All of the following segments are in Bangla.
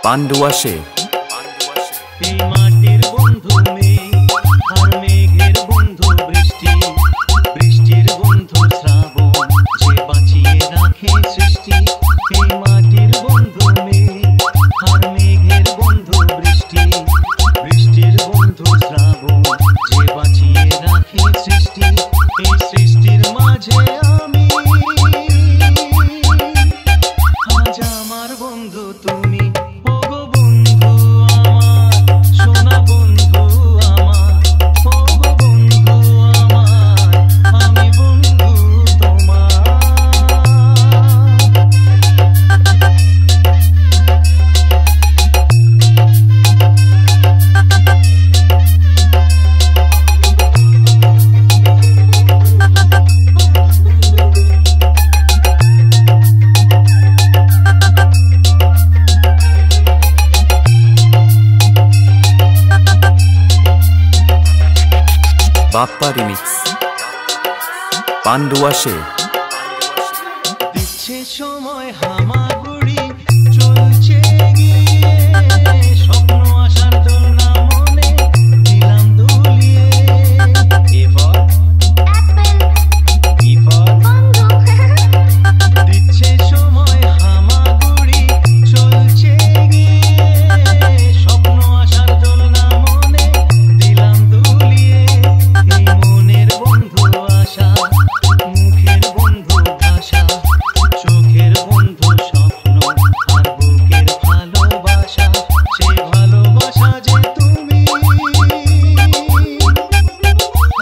পাণ্ডু আসে। এই মাটির বন্ধু মেঘ আর মেঘের বন্ধু বৃষ্টি, বৃষ্টির বন্ধু শ্রাবণ, যে বাঁচিয়ে রাখে সৃষ্টি। এই মাটির বন্ধু মেঘ আর মেঘের বন্ধু বৃষ্টি, বৃষ্টির বন্ধু শ্রাবণ, যে বাঁচিয়ে রাখে সৃষ্টি। এই সৃষ্টির মাঝে আমি, আজ আমার বন্ধু তুমি। বাপ্পা রিমিক্স পাণ্ডু আসে। দিচ্ছে সময় হামাগুড়ি, চলছে গিয়ে স্বপ্ন আসার জন্য মনে দিলাম দুলিয়ে। এ ফর বি ফর দিচ্ছে সময় হামাগুড়ি, চলছে গিয়ে স্বপ্ন আসার জন্য মনে দিলাম দুলিয়ে। এই মনের বন্ধু আশা, মুখের বন্ধু ভাষা, চোখের বন্ধু স্বপ্ন, আর বুকের ভালোবাসা। সেই ভালোবাসা যে তুমি,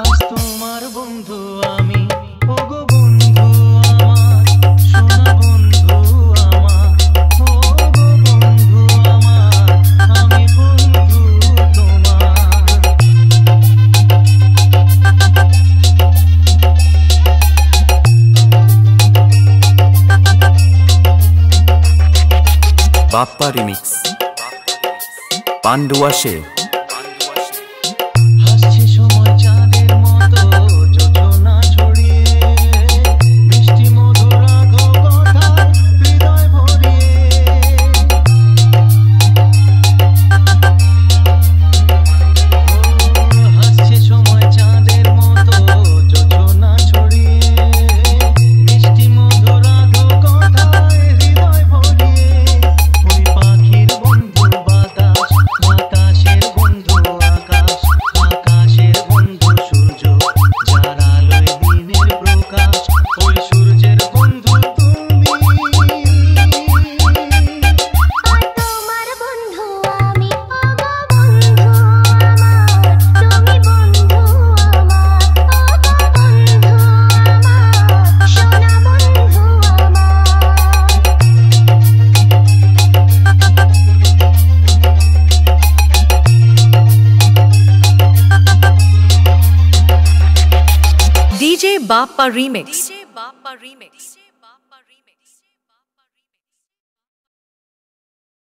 আজ তোমার বন্ধু আমি। ওগো বন্ধু আমার, সোনা বন্ধু আমার, ওগো বন্ধু আমার, আমি বন্ধু তোমার। বাপ্পা রিমিক্স পাণ্ডু আসে। হাসছে সময় চাঁদের মতো যোজনা ছড়িয়ে, মিষ্টি মধুর রাখো কথায় হৃদয় ভরিয়ে। হাসছে সময় চাঁদের মতো যোজনা ছড়িয়ে, মিষ্টি মধুর রাখো কথায় হৃদয় ভরিয়ে। ওই পাখির বন্ধু বাতাস, বাতাসের বন্ধু আকাশ, আকাশের বন্ধু সূর্য, যার আলোয় দিনের প্রকাশ। ওই সূর্যের বন্ধু তুমি, তোমার বন্ধু আমি। ওগো বন্ধু আমার, তুমি বন্ধু আমার, ওগো বন্ধু আমার, সোনা বন্ধু আমার। DJ Bappa Remix.